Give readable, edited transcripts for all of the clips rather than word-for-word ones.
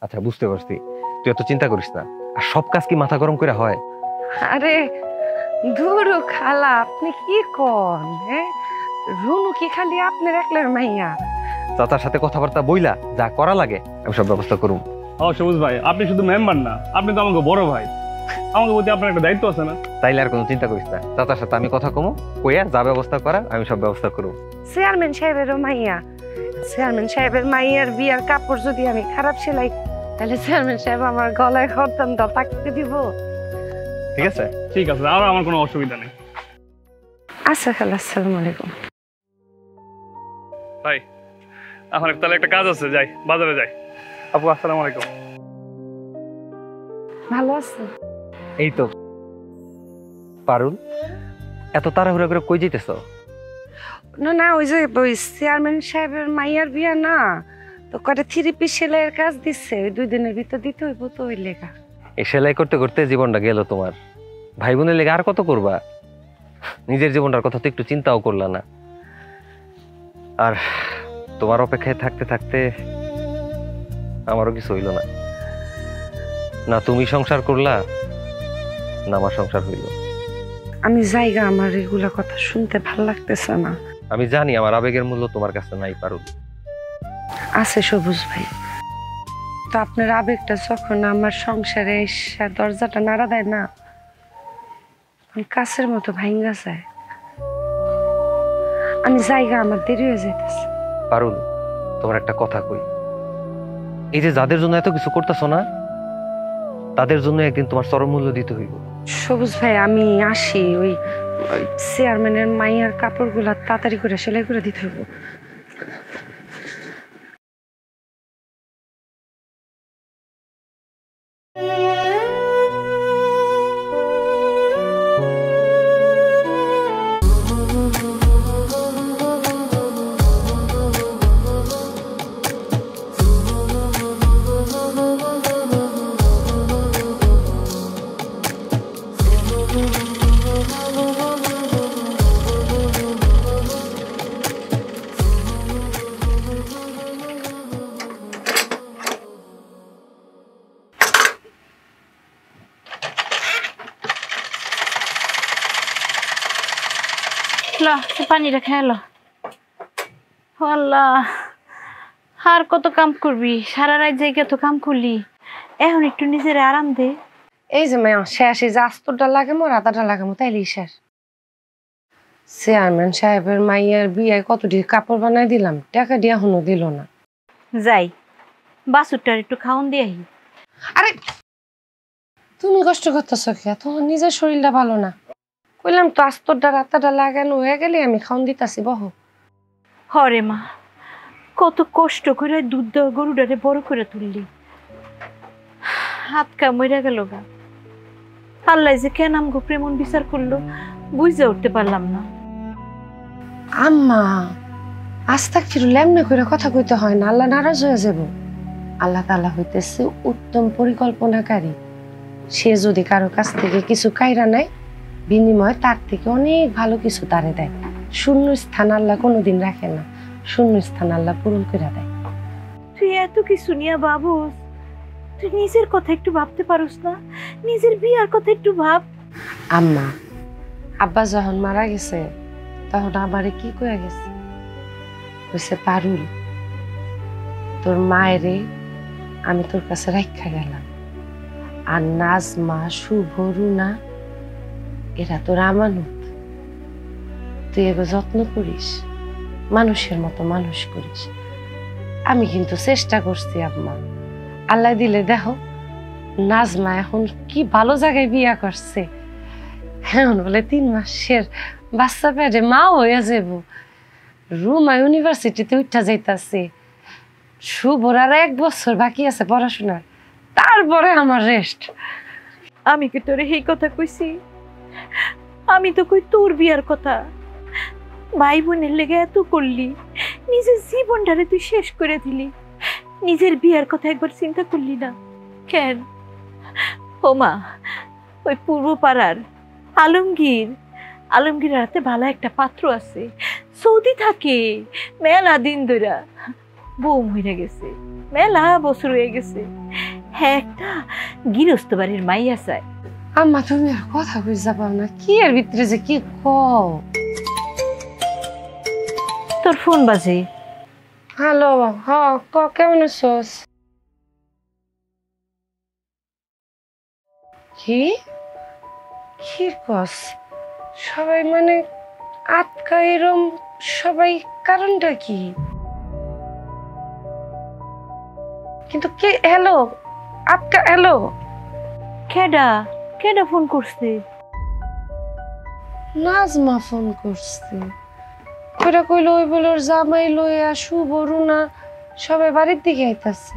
আচ্ছা বুঝতে পারছি, তুই এত চিন্তা করিস না। আর সব কাজ কি মাথা গরম করে হয়? আরে ধুরু খালা, আপনি কি কন? হ্যাঁ, রুনু কি খালি আপনার একলার মাইয়া? চাচার সাথে কথাবার্তা বইলা যা করা লাগে আমি সব ব্যবস্থা করুম। সবুজ ভাই, আপনি শুধু মেম্বার না, আপনি তো আমাকে বড় ভাই। আমাকে প্রতি আপনার একটা দায়িত্ব আছে না? তাইলে আর কোনো চিন্তা করিস না, চাচার সাথে আমি কথা কমো, কইয়া যা ব্যবস্থা করা আমি সব ব্যবস্থা করুম। চেয়ারম্যান সাহেবেরও মাইয়া, চেয়ারম্যান সাহেবের মাইয়ার বিয়ার কাপড় যদি আমি খারাপ সেলাই, তাহলে চেয়ারম্যান সাহেব আমার গলায় খরতাম দা পাকতে দিব। ঠিক আছে? ঠিক আছে, আর আমার কোনো অসুবিধা নেই। আচ্ছা খালা, আসসালামু আলাইকুম। ভাই আমার তাহলে একটা কাজ আছে, যাই, বাজারে যাই। আপু আসসালামু আলাইকুম। ভালো আছেন? এই তো। পারুল, এত তাড়াহুড়া করে কই যাইতেছ? না না, ওই যে ওই চেয়ারম্যান সাহেবের মাইয়ার বিয়া না, তো কয়টা 3 পিস সেলাইয়ের কাজ দিচ্ছে, ওই 2 দিনের ভিতর দিতে হইব, তো ওই লেখা। এই সেলাই করতে করতে জীবনটা গেল তোমার। ভাই বোনের লেগে আর কত করবা? নিজের জীবনটার কথা তো একটু চিন্তাও করলা না। আর তোমার অপেক্ষায় থাকতে থাকতে আমারও কিছু হইল না। না তুমি সংসার করলা, না আমার সংসার হইল। আমি জায়গা, আমার এগুলা কথা শুনতে ভাল লাগতেছে না। আমি জানি আমার আবেগের মূল্য তোমার কাছে নাই পারুল। আছে সবুজ ভাই, তো আপনার আবেগটা যখন আমার সংসারে এসে দরজাটা নাড়া দেয় না, কাছের মতো ভাঙ্গা যায়। আমি জায়গা, আমার দেরি হয়ে যাইতেছে। পারুল, তোমার একটা কথা কই, এই যে যাদের জন্য এত কিছু করতেছো না, তাদের জন্য একদিন তোমার চরম মূল্য দিতে হইব। সবুজ ভাই, আমি আসি, ওই চেয়ারম্যানের মাইয়ার কাপড়গুলা তাড়াতাড়ি করে সেলাই করে দিতে হইব। পানিটা খেলো। আল্লাহ, আর কত কাম করবি? সারা রাত জায়গা তো কাম করলি, এখন একটু নিজের আরাম দে। এই যে মায়া শেষ, এই যে আস্তরটা লাগামো, রাতাটা লাগামো, তাইলেই শেষ। চেয়ারম্যান সাহেবের মাইয়ার বিয়ায় কতটি কাপড় বানাই দিলাম, টাকা দিয়া এখনো দিল না। যাই বাসুরটার একটু খাওন দিয়ে আহি। আরে তুমি কষ্ট করতেছ কে? তোমার নিজের শরীরটা ভালো না। কইলাম তো আস্তরটা রাতাটা লাগানো হয়ে গেলে আমি খাওন দিতাছি, বহ। হরে মা, কত কষ্ট করে দুধ দেওয়া গরুটারে বড় করে তুললি, হাত কামড়া গেল গা। আল্লাহ যে কেন আমগো প্রেমন বিচার করলো বুঝে উঠতে পারলাম না। আম্মা, আস্তাক ফিরুল এমনি করে কথা কইতে হয় না, আল্লাহ নারাজ হয়ে যাব। আল্লাহ তাআলা হইতেছে উত্তম পরিকল্পনাকারী। সে যদি কারো কাছ থেকে কিছু কাইরা নেয়, বিনিময়ে তার থেকে অনেক ভালো কিছু তারে দেয়। শূন্য স্থান আল্লাহ কোনোদিন রাখে না, শূন্য স্থান আল্লাহ পূরণ করে দেয়। তুই এত কিছু নিয়ে ভাবুস, তুই নিজের কথা একটু ভাবতে পারুস না? নিজের বিয়ার কথা একটু ভাব। আম্মা, আব্বা যখন মারা গেছে তখন আমারে কি কইয়া গেছে? কইছে, পারুল, তোর মায়েরে আমি তোর কাছে রাখা গেলাম, আর নাজমা, শুভ, রুনা এরা তোর আমানত। তুই এবার যত্ন করিস, মানুষের মতো মানুষ করিস। আমি কিন্তু চেষ্টা করছি আম্মা, আল্লাহ দিলে দেখো নাজমা এখন কি ভালো জায়গায় বিয়া করছে। এখন বলে 3 মাসের বাচ্চা পেটে মা হয়ে যাব। রুমা ইউনিভার্সিটিতে উঠা যাইতাছে। শুভর আর 1 বছর বাকি আছে পড়াশোনার, তারপরে আমার রেস্ট। আমি কি তোরে এই কথা কইছি? আমি তো কই তোর বিয়ার কথা। ভাই বোনের লেগে এত করলি, নিজের জীবনটারে তুই শেষ করে দিলি, নিজের বিয়ার কথা একবার চিন্তা করলি না কেন? ও মা, ওই পূর্ব পাড়ার আলমগীর হাতে ভালো একটা পাত্র আছে, সৌদি থাকে মেলা দিন ধরে। বউ মরে গেছে, মেলা বছর হয়ে গেছে। হ্যাঁ, একটা গৃহস্থ বাড়ির মাইয়া চায়। আম্মা তুমি আর কথা কই যাবাও না, কি এর ভিতরে যে কি কও। তোর ফোন বাজে। হ্যালো, হ ক, কেমন আছোস? কি কি কস? সবাই মানে আটকা এরম সবাই, কারণটা কি? কিন্তু কে? হ্যালো, আটকা, হ্যালো। কেডা কেডা ফোন করছে? নাজমা ফোন করছে। ওরা কইলো ওই বলে ওর জামাই লইয়া শুভ রুনা সবাই বাড়ির দিকে আইতাছে।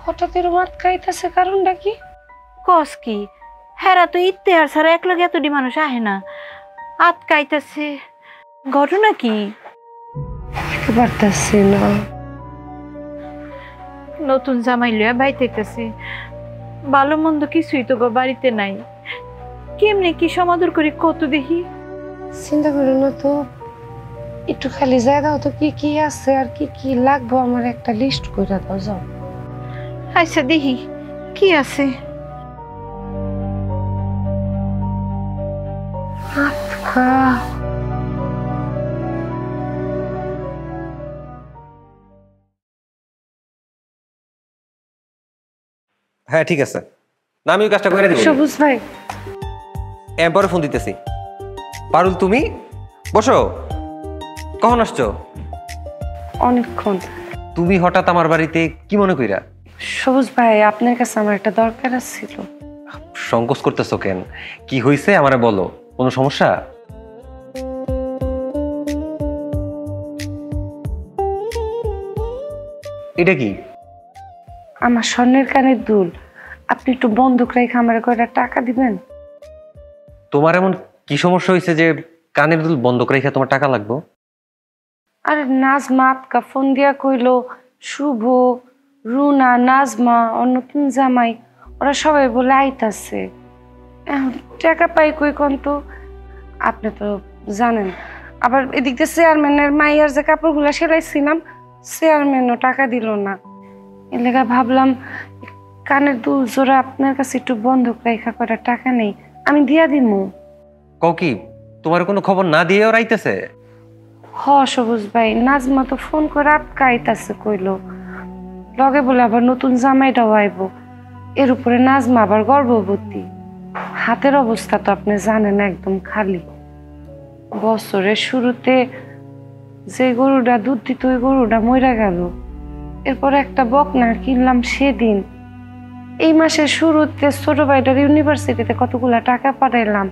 হঠাৎ এরম আটকা আইতাছে, কারণটা কি? কস কি? হেরা তো ইত্তেহার ছাড়া এক লগে এতটি মানুষ আহে না, আটকাইতাছে। ঘটনা কি? পারতাছি না। নতুন জামাই লইয়া বাইতেছে, ভালো মন্দ কিছুই তো গো বাড়িতে নাই। কেমনে কি সমাদর করি কত দেখি। চিন্তা করো না তো, একটু খালি যাই দাও তো, কি কি আছে আর কি কি লাগবো আমার একটা লিস্ট করে দাও, যাও। আচ্ছা দেখি কি আছে। আটকা। হ্যাঁ ঠিক আছে, না আমি ওই কাজটা করে দিব। সবুজ ভাই, পরে ফোন দিতেছি। পারুল তুমি বসো, কখন আসছো? অনেকক্ষণ। তুমি হঠাৎ আমার বাড়িতে কি মনে কইরা? সবুজ ভাই, আপনার কাছে আমার একটা দরকার ছিল। সংকোচ করতেছো কেন? কি হয়েছে আমারে বলো, কোনো সমস্যা? এটা কি? আমার স্বর্ণের কানের দুল, আপনি একটু বন্ধক রেখে আমার কয়টা টাকা দিবেন? তোমার এমন কি সমস্যা হয়েছে যে কানের দুল বন্ধক রেখে তোমার টাকা লাগবে? আরে নাজমা আটকা ফোন দিয়া কইলো শুভ, রুনা, নাজমা, ওর নতুন জামাই ওরা সবাই বলে আইতাছে। এখন টাকা পাই কই কোন তো? আপনি তো জানেন, আবার এদিক দিয়ে চেয়ারম্যানের মাইয়ার যে কাপড়গুলা সেলাইছিলাম, চেয়ারম্যানও টাকা দিল না। এর লেগা ভাবলাম কানের দুল জোড়া আপনার কাছে একটু বন্ধক রেখা কয়টা টাকা নেই, আমি দিয়া দিমু। কও কি, তোমার কোনো খবর না দিয়েও রাইতেছে? হ সবুজ ভাই, নাজমা তো ফোন করে আটকাইতাছে, কইলো লগে বলে আবার নতুন জামাইটাও আইব। এর উপরে নাজমা আবার গর্ভবতী। হাতের অবস্থা তো আপনি জানেন, একদম খালি। বছরের শুরুতে যে গরুটা দুধ দিত ওই গরুটা মইরা গেল। এরপর একটা বকনা কিনলাম সেদিন। এই মাসের শুরুতে ছোট ভাইটার ইউনিভার্সিটিতে কতগুলা টাকা পাঠাইলাম।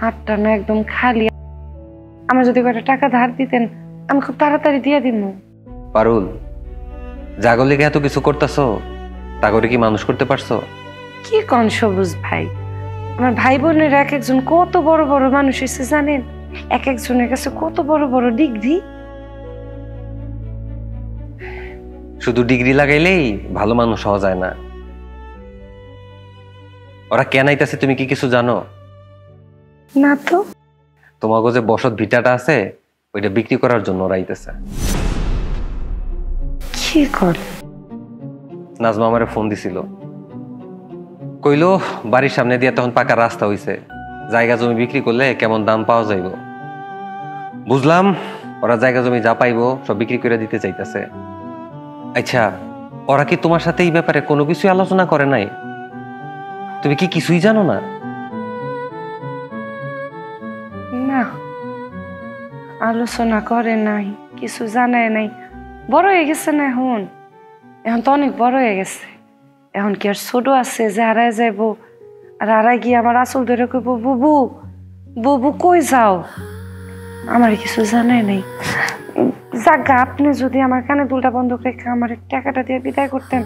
হাতটা না একদম খালি। আমার যদি কয়টা টাকা ধার দিতেন আমি খুব তাড়াতাড়ি দিয়ে দিব। পারুল, জাগর লেগে এত কিছু করতেছো, তা করে কি মানুষ করতে পারছো? কি কন সবুজ ভাই, আমার ভাই বোনের এক একজন কত বড় বড় মানুষ এসে জানেন, এক একজনের কাছে কত বড় বড় ডিগ্রি। শুধু ডিগ্রি লাগাইলেই ভালো মানুষ হওয়া যায় না। ওরা কেন আইতাছে তুমি কি কিছু জানো? না তো। তোমাকে যে বসত ভিটাটা আছে ওইটা বিক্রি করার জন্য ওরা আইতেছে। কি কর? নাজমা আমারে ফোন দিছিল, কইলো বাড়ির সামনে দিয়ে তখন পাকা রাস্তা হইছে, জায়গা জমি বিক্রি করলে কেমন দাম পাওয়া যাইব। বুঝলাম ওরা জায়গা জমি যা পাইবো সব বিক্রি করে দিতে চাইতেছে। আচ্ছা, ওরা কি তোমার সাথে এই ব্যাপারে কোনো কিছু আলোচনা করে নাই? তুমি কি কিছুই জানো না? না, আলোচনা করে নাই, কিছু জানায় নাই। বড় হয়ে গেছে না এখন, এখন তো অনেক বড় হয়ে গেছে। এখন কি আর ছোট আছে যে হারায় যাইব? আর হারায় গিয়ে আমার আসল ধরে কইব বুবু বুবু কই যাও? আমার কিছু জানায় নাই। জাগা, আপনি যদি আমার কানে দুলটা বন্ধ রেখে আমার টাকাটা দিয়ে বিদায় করতেন।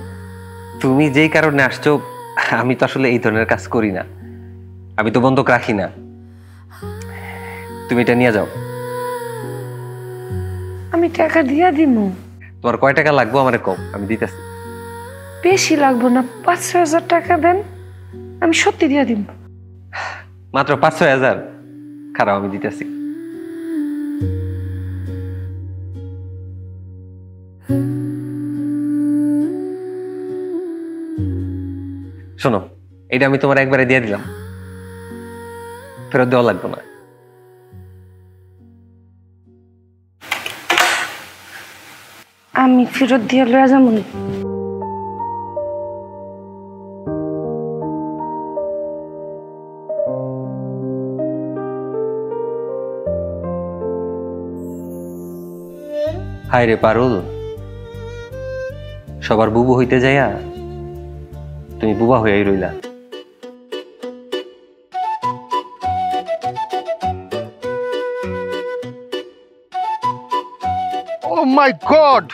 তুমি যেই কারণে আসছো, আমি তো আসলে এই ধরনের কাজ করি না, আমি তো বন্ধক রাখি না। তুমি এটা নিয়ে যাও। আমি টাকা দিয়া দিমু। তোমার কয় টাকা লাগবে আমারে কও, আমি দিতেছি। বেশি লাগবো না, ৫,০০০ টাকা দেন, আমি সত্যি দিয়া দিব। মাত্র ৫-৬ হাজার? খারাপ, আমি দিতেছি। শোনো, এটা আমি তোমার একবারে দিয়ে দিলাম, ফেরত দেওয়া লাগবে না। আমি ফেরত দিয়ে লয়ে যাবো না। হায় রে পারুল, সবার বুবু হইতে যাইয়া তুমি বুবা হইয়াই রইলা। ও মাই গড,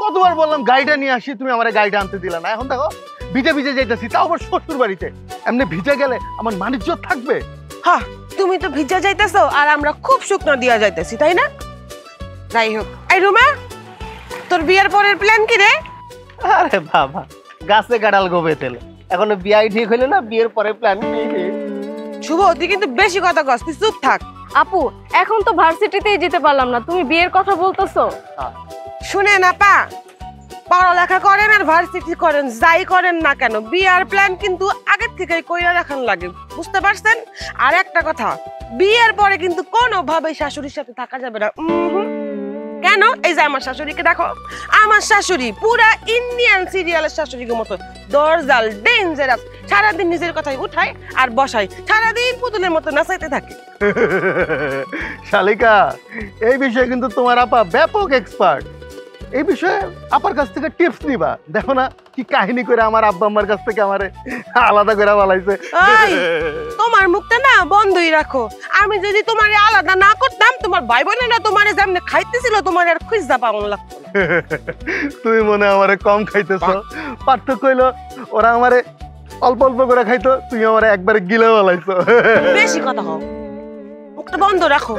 কতবার বললাম গাড়িটা নিয়ে আসি, তুমি আমার গাড়িটা আনতে দিলা না। এখন দেখো ভিজে ভিজে যাইতেছি, তাও আবার শ্বশুর বাড়িতে। এমনি ভিজে গেলে আমার মানিজ্য থাকবে? হ্যাঁ, তুমি তো ভিজা যাইতেছো আর আমরা খুব শুকনো দিয়া যাইতেছি, তাই না? যাই হোক, এই রুমা, তোর বিয়ের পরের প্ল্যান কি রে? আরে বাবা, গাছে গাড়াল গোবে তেলে, এখনো বিয়াই ঠিক হইলো না, বিয়ের পরে প্ল্যান কি? শুভ, তুই কিন্তু বেশি কথা কস, তুই চুপ থাক। আপু, এখন তো ভার্সিটিতেই যেতে পারলাম না, তুমি বিয়ের কথা বলতেছো? শুনে না পা, পড়ালেখা করেন আর ভার্সিটি করেন, যাই করেন না কেন, বিয়ের প্ল্যান কিন্তু আগের থেকেই কইরা রাখান লাগে, বুঝতে পারছেন? আর একটা কথা, বিয়ের পরে কিন্তু কোনোভাবে শাশুড়ির সাথে থাকা যাবে না। কেন? এই যে আমার শাশুড়িকে দেখো, আমার শাশুড়ি পুরা ইন্ডিয়ান সিরিয়ালের শাশুড়ির মতো দরজাল, ডেঞ্জারাস, সারাদিন নিজের কথাই উঠায় আর বসায়, সারাদিন পুতুলের মতো নাচাইতে থাকে। শালিকা, এই বিষয়ে কিন্তু তোমার আপা ব্যাপক এক্সপার্ট। এই বিষয়ে আপার কাছ থেকে টিপস নিবা। দেখো না কি কাহিনী করে আমার আব্বা আম্মার কাছ থেকে আমারে আলাদা করে বলাইছে। এই, তোমার মুখটা না বন্ধই রাখো। আমি যদি তোমারে আলাদা না করতাম, তোমার ভাই বোনেরা তোমারে যেমনে খাইতেছিল, তোমার আর খুঁজা পাওয়া লাগতো না। তুমি মনে হয় আমারে কম খাইতেছ। পার্থক্য হইলো ওরা আমারে অল্প অল্প করে খাইতো, তুমি আমারে একবারে গিলে বলাইছো। বেশি কথা হও, মুখটা বন্ধ রাখো।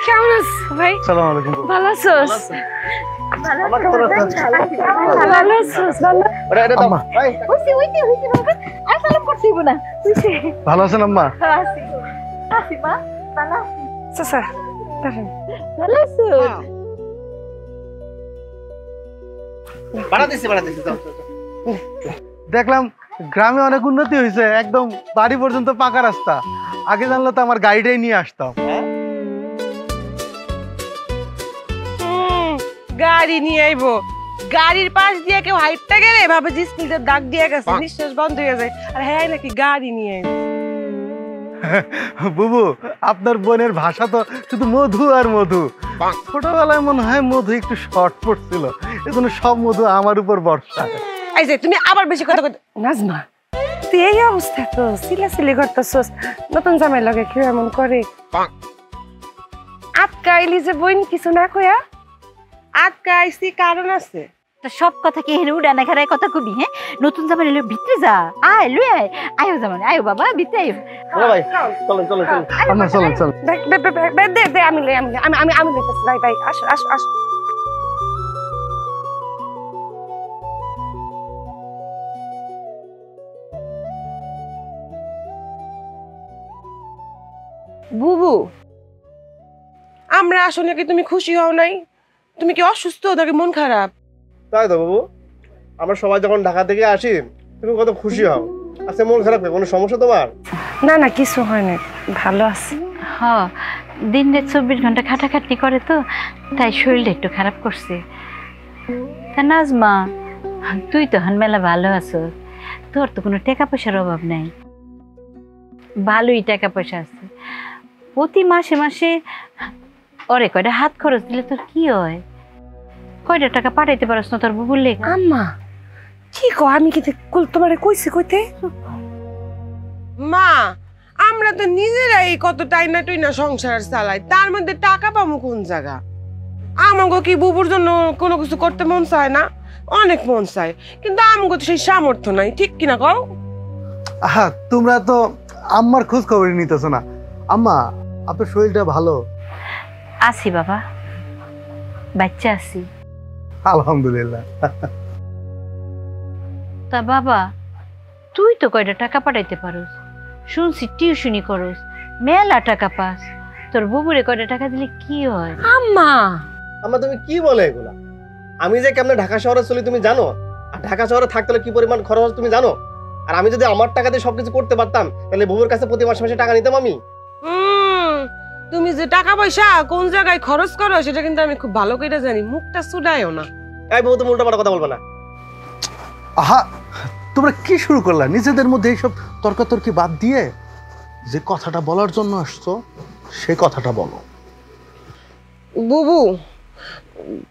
কেমন আছো ভাই? আসসালামু আলাইকুম। ভালো আছোস? আমার খবর আছে? ভালো আছোস? আম্মা, ভালো আছেন আম্মা? চাচা, দাঁড়ান। দেখলাম গ্রামে অনেক উন্নতি হয়েছে, একদম বাড়ি পর্যন্ত পাকা রাস্তা। আগে জানলে তো আমার গাড়িটাই নিয়ে আসতাম। গাড়ি নিয়ে আইবো, গাড়ির পাশ দিয়ে কেউ হাইটটা গেলে ভাবে যে স্পিডের দাগ দিয়ে গেছে, নিঃশ্বাস বন্ধ হয়ে যায়। আর হ্যাঁ নাকি গাড়ি নিয়ে আইবো। বুবু, আপনার বোনের ভাষা তো শুধু মধু আর মধু। ছোটবেলায় মনে হয় মধু একটু শর্ট পড়ছিল, এজন্য সব মধু আমার উপর বর্ষা। এই যে তুমি আবার বেশি কথা কইতে। নাজমা, তুই এই অবস্থা তো সিলাসিলি করতেছস, নতুন জামাই লগে কেউ এমন করে? আটকা আইলি যে বোন কিছু না কইয়া? আটকা আইছি কারণ আছে। তা সব কথা কি হেন উড়ানা খারায় কথা কবি? হ্যাঁ, নতুন জামাই এলো ভিতরে যা, আয় লই আয়, আয়ো জামাই, আয়ো বাবা ভিতরে আয়ো। ভাই চলেন চলেন চলেন আম্মা, চলেন চলেন। দে আমি লইতেছি। ভাই আসো আসো আসো। বুবু, আমরা আসলে কি তুমি খুশি হও নাই? তুমি কি অসুস্থ নাকি মন খারাপ? তাই তো বাবু, আমরা সবাই যখন ঢাকা থেকে আসি তুমি কত খুশি হও। আচ্ছা, মন খারাপ কোনো সমস্যা তোমার? না না, কিছু হয় না, ভালো আছি। হ, দিন রাত 24 ঘন্টা খাটাখাটনি করে তো, তাই শরীরটা একটু খারাপ করছে। তা নাজমা, তুই তো হন মেলা ভালো আছো, তোর তো কোনো টাকা পয়সার অভাব নাই, ভালোই টাকা পয়সা আছে। প্রতি মাসে মাসে ওরে কয়টা হাত খরচ দিলে তোর কি হয়? কয়টা টাকা পাঠাইতে পারস না তোর বুবুর লেগে? আম্মা কি কো? আমি কি তোমারে কইছি কইতে? মা, আমরা তো নিজেরাই কত টাইনা টুইনা সংসার চালাই, তার মধ্যে টাকা পাবো কোন জায়গা? আমাকে কি বুবুর জন্য কোনো কিছু করতে মন চায় না? অনেক মন চায়, কিন্তু আমাকে তো সেই সামর্থ্য নাই, ঠিক কিনা কও? আহা, তোমরা তো আম্মার খোঁজ খবর নিতেছো না। আম্মা, আপনার শরীরটা ভালো? আছি বাবা, বাচ্চা আছি। আলহামদুলিল্লাহ। তা বাবা, তুই তো কয়টা টাকা পাঠাইতে পারোস, শুনছি টিউশনি করস, মেলা টাকা পাস। তোর বুবুরে কয়টা টাকা দিলে কি হয়? আম্মা আমার তুমি কি বলে এগুলা? আমি যে কেমনে ঢাকা শহরে চলি তুমি জানো? আর ঢাকা শহরে থাকতে হলে কি পরিমাণ খরচ তুমি জানো? আর আমি যদি আমার টাকা দিয়ে সবকিছু করতে পারতাম তাহলে বুবুর কাছে প্রতি মাসে মাসে টাকা নিতাম আমি। তুমি যে টাকা পয়সা কোন জায়গায় খরচ করো সেটা কিন্তু আমি খুব ভালো করে জানি। মুখটা সুডায়ও না। এই বুবু তুমি উল্টাপাল্টা কথা বলবে না। আহা, তোমরা কি শুরু করলা? নিজেদের মধ্যে এইসব তর্কাতর্কি বাদ দিয়ে যে কথাটা বলার জন্য আসছো সেই কথাটা বলো। বুবু,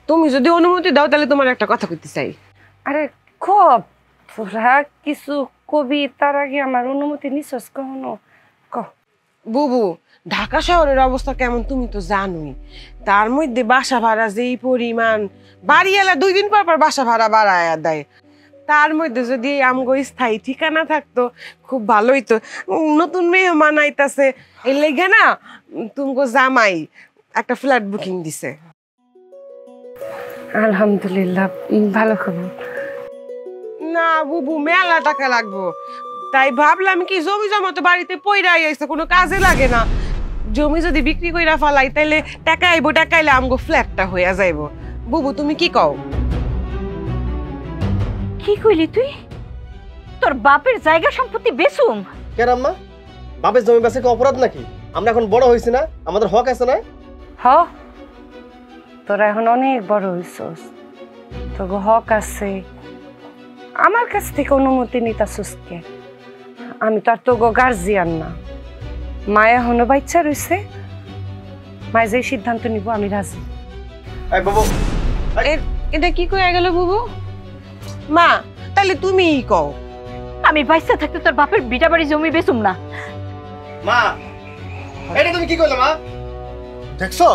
তুমি যদি অনুমতি দাও তাহলে তোমার একটা কথা কইতে চাই। আরে খুব তোরা কিছু কবি তার আগে আমার অনুমতি নিছস কখনো? বুবু, ঢাকা শহরের অবস্থা কেমন তুমি তো জানোই। তার মধ্যে বাসা ভাড়া যেই পরিমাণ, বাড়িওয়ালা 2 দিন পর পর বাসা ভাড়া বাড়ায় দেয়। তার মধ্যে যদি আমগো স্থায়ী ঠিকানা থাকতো খুব ভালোই তো। নতুন মেহমান আইতাছে, এই লেগে না তুমগো জামাই একটা ফ্ল্যাট বুকিং দিছে। আলহামদুলিল্লাহ, ভালো খবর। না বুবু, মেলা টাকা লাগবো। তাই ভাবলাম কি জমি জমা তো বাড়িতে পইরাই আইছে, কোনো কাজে লাগে না। জমি যদি বিক্রি কইরা ফালাই তাইলে টাকা আইবো, টাকা আইলে আমগো ফ্ল্যাটটা হইয়া যাইবো। বুবু তুমি কি কও? কি কইলি তুই? তোর বাপের জায়গা সম্পত্তি বেচুম? কেন আম্মা, বাপের জমি বেচা কি অপরাধ নাকি? আমরা এখন বড় হইছি না, আমাদের হক আছে না? হ, তোরা এখন অনেক বড় হইছস, তোর হক আছে। আমার কাছ থেকে অনুমতি নিতাছস কে? আমি তো আর তোগো গার্জিয়ান না। মায়া এখনো বাচ্চা রয়েছে, মায় যে সিদ্ধান্ত নিব আমি রাজি। এই বাবু, এটা কি কইয়া গেল বুবু? মা, তাইলে তুমিই কও। আমি বাইসা থাকতে তোর বাপের বিটা বাড়ি জমি বেচুম না। মা এটা তুমি কি কইলে? মা দেখছো,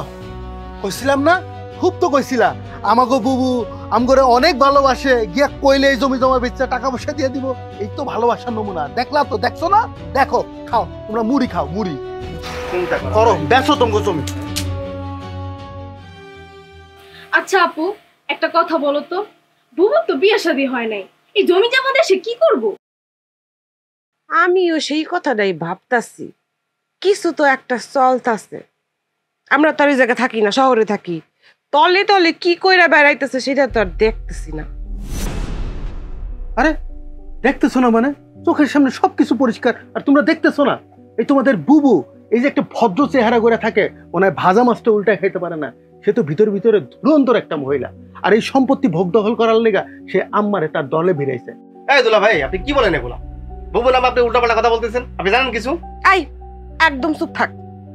কইছিলাম না? খুব তো কইছিলা আমাগো বুবু আমগরে অনেক ভালোবাসে, গিয়া কইলে এই জমি জমা বেচা টাকা পয়সা দিয়ে দিব। এই তো ভালোবাসার নমুনা। দেখলা তো, দেখছো না? দেখো, খাও তোমরা, মুড়ি খাও, মুড়ি করো, বেচো তোমাকে জমি। আচ্ছা আপু, একটা কথা বলো তো, বুবুর তো বিয়ে শাদী হয় নাই, এই জমি জমা দিয়ে সে কি করব? আমিও সেই কথাটাই ভাবতাছি। কিছু তো একটা চলতাছে। আমরা তো আর এই জায়গায় থাকি না, শহরে থাকি। তলে তলে কি কইরা বেড়াইতেছে সেটা তো আর দেখতেছি না। আরে দেখতেছো না মানে? চোখের সামনে সবকিছু পরিষ্কার, আর তোমরা দেখতেছো না? এই তোমাদের বুবু এই যে একটা ভদ্র চেহারা করে থাকে, মনে হয় ভাজা মাছটা উল্টায় খাইতে পারে না। সে তো ভিতরে ভিতরে ধুরন্ধর একটা মহিলা, আর এই সম্পত্তি ভোগ দখল করার লেগা সে আম্মারে তার দলে ভিড়াইছে। এই দুলা ভাই, আপনি কি বলেন এগুলা? বুবু নামে আপনি উল্টাপাল্টা কথা বলতেছেন, আপনি জানেন কিছু? আই একদম চুপ থাক।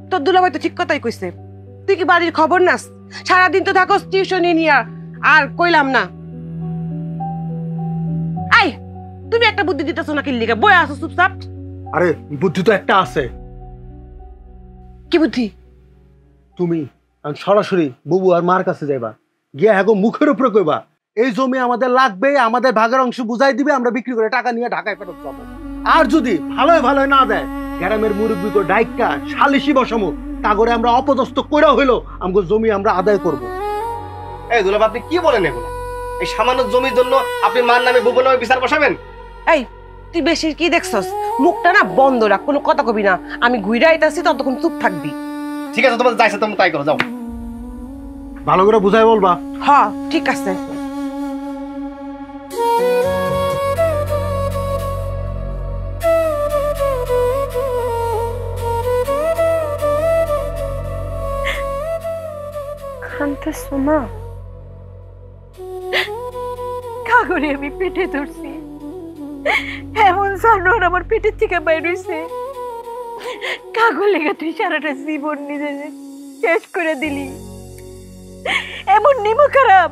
তোর দুলাভাই তো ঠিক কথাই কইছে। তুই কি বাড়ির খবর নাস? সারাদিন তো থাকো টিউশনি নিয়া। আর কইলাম না। আই তুমি একটা বুদ্ধি দিতেছো নাকি? লিগা বই আসো চুপচাপ। আরে বুদ্ধি তো একটা আছে। কি বুদ্ধি? তুমি সরাসরি বুবু আর মার কাছে যাইবা, গিয়া হ্যাঁ মুখের উপরে কইবা এই জমি আমাদের লাগবে, আমাদের ভাগের অংশ বুঝাই দিবে, আমরা বিক্রি করে টাকা নিয়ে ঢাকায় ফেরত যাবো। আর যদি ভালোই ভালোই না দেয়, গ্রামের মুরব্বী করে ডাইকা সালিশি বসামো, তা করে আমরা অপদস্থ কইরা হইলো আমগো জমি আমরা আদায় করব। এই দুলা ভাই, আপনি কি বলেন এগুলা? এই সামান্য জমির জন্য আপনি মার নামে বুবু নামে বিচার বসাবেন? এই তুই বেশি কি দেখছস? মুখটা না বন্ধ রাখ, কোনো কথা কবি না। আমি ঘুরে আইতাছি, ততক্ষণ চুপ থাকবি। ঠিক আছে, তোমার যাইছে তুমি তাই করো, যাও। ভালো করে বুঝাই বলবা। হ্যাঁ ঠিক আছে। কাঁদতেছো মা? কাগরে আমি পেটে ধরছি, এমন জানোয়ার আমার পেটের থেকে বাইর হইছে। কাগর লেগে তুই সারাটা জীবন নিজের শেষ করে দিলি। এমন নিমো খারাপ,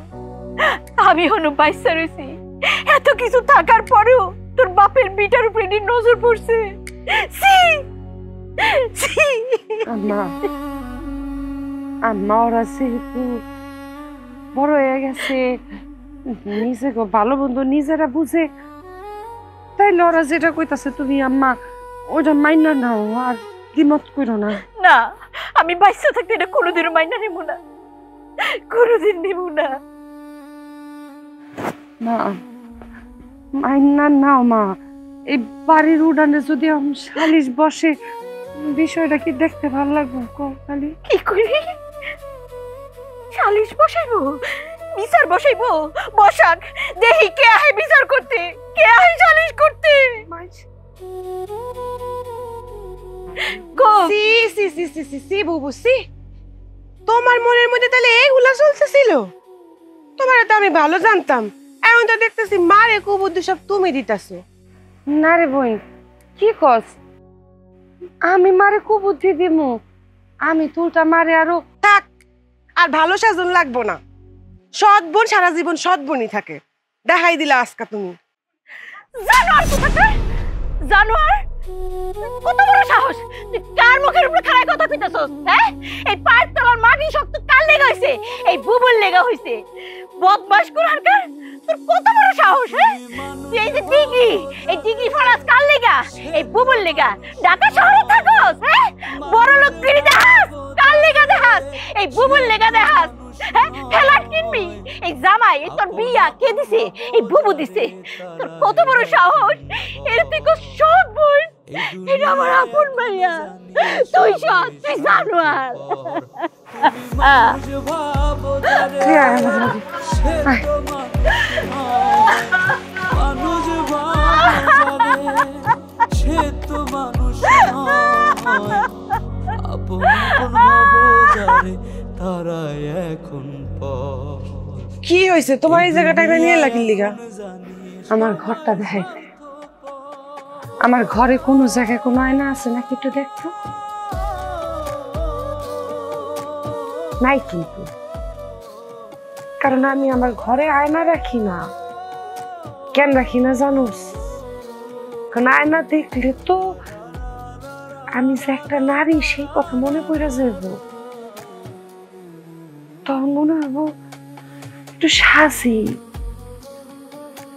আমি হনো বাইসা রইছি। এত কিছু থাকার পরেও তোর বাপের বিটার উপরে নজর পড়ছে। আম্মা, আম্মা ওরা যেহেতু বড় হয়ে গেছে, নিজে ভালো বন্ধু নিজেরা বুঝে, তাইলে ওরা যেটা কইতাছে তুমি আম্মা ওটা মাইনা নাও, আর দ্বিমত করো না। না, আমি বাইসা থাকতে এটা কোনোদিনও মাইনা নেব না। কোনোদিন নিব না। মা মাইনা নাও মা, এই বাড়ির উড়ানে যদি সালিশ বসে বিষয়টা কি দেখতে ভালো লাগবে খালি? কি করি? সালিশ বসাইবো, বিচার বসাইবো? বসাক, দেখি কে আহে বিচার করতে, কে আহে সালিশ করতে। সি সি সি সি সি সি বুবু সি, তোমার মনের মধ্যে তাহলে এইগুলা চলতেছিল? তোমার তো আমি ভালো জানতাম, এখন তো দেখতেছি মারে কুবুদ্ধি সব তুমি দিতাছো। না রে বোন, কি কস? আমি মারে কুবুদ্ধি দিমু? আমি তুলটা মারে আরো থাক, আর ভালো সাজন লাগবো না। সৎ বোন সারা জীবন সৎ বোনই থাকে, দেখাই দিলা আজকা তুমি। জানোয়ার কোথাকার, জানোয়ার! কত বড় সাহস, তুই কার মুখের উপরে খাড়ায় কথা কইতাছস? হ্যাঁ, এই পায়ের তলার মাটি শক্ত কার লেগা হইছে? এই বুবুর লেগা হইছে। বদমাশ কুরআনকার, তোর কত বড় সাহস! হ্যাঁ, তুই এই যে ডিগ্রি, এই ডিগ্রি ফরাজ কার লেগা? এই বুবুর লেগা। ঢাকা শহরে থাকস, হ্যাঁ, বড় লোক করে দেখাস, কার লেগা দেখাস? এই বুবুর লেগা দেখাস। হ্যাঁ, ফ্ল্যাট কিনবি, এই জামাই, এই তোর বিয়া কে দিছে? এই বুবু দিছে। তোর কত বড় সাহস! এর থেকে সৎ বোন, এটা আমার আপন মাইয়া, তুই সৎ, তুই জানোয়ার। কি হয়েছে তোমার এই জায়গাটা নিয়ে লাগিল লিগা? আমার ঘরটা দেখাই, আমার ঘরে কোনো জায়গায় কোনো আয়না আছে নাকি একটু দেখতো? নাই কিন্তু, কারণ আমি আমার ঘরে আয়না রাখি না। কেন রাখি না জানোস? কারণ আয়না দেখলে তো আমি যে একটা নারী সেই কথা মনে পড়ে যাব। তখন মনে হবো একটু সাজি,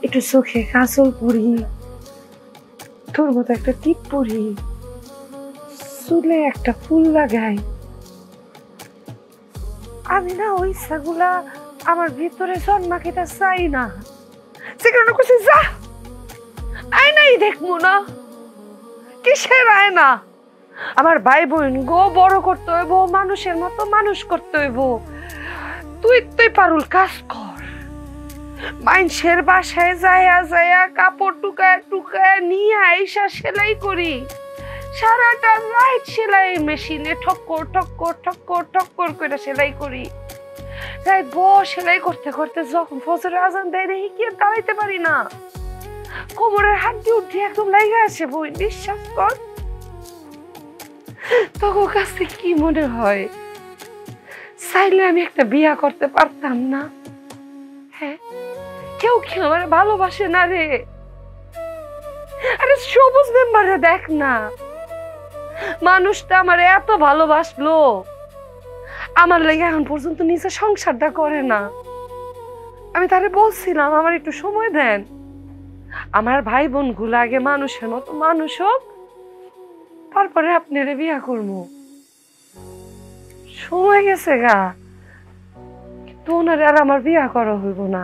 একটু চোখে কাজল পরি, তোর মতো একটা টিপ পরি, চুলে একটা ফুল লাগাই। আমি না ওই ইচ্ছাগুলা আমার ভিতরে জন্মাকিতে চাই না। সে কারণে করছি যা, আয়নাই দেখবো না। কিসের আয়না? আমার ভাই বোন গো বড় করতে হইব, মানুষের মতো মানুষ করতে হইব। তুই পারুল কাজ কর, মানুষের বাসায় যায়া যায়া কাপড় টুকায় টুকায় নিয়ে আইসা সেলাই করি। সারাটা রাত সেলাই মেশিনে ঠক্কর ঠক্কর ঠক্কর ঠক্কর করে সেলাই করি। রাত সেলাই করতে করতে যখন ফজরের আজান দেয় দেখি কি দাঁড়াইতে পারি না, কোমরের হাড্ডি উঠে একদম লাগা আছে। বই বিশ্বাস কর, তোর কাছে কি মনে হয় চাইলে আমি একটা বিয়া করতে পারতাম না? হ্যাঁ, কেউ কি আমার ভালোবাসে না রে? আরে সবুজ মেম্বারে দেখ না, মানুষটা আমার এত ভালোবাসলো, আমার লাগে এখন পর্যন্ত নিজে সংসারটা করে না। আমি তারে বলছিলাম আমার একটু সময় দেন, আমার ভাই বোন গুলো আগে মানুষের মতো মানুষ হোক, তারপরে আপনারে বিয়া করবো। সময় গেছে গা, কিন্তু ওনারে আর আমার বিয়া করা হইব না।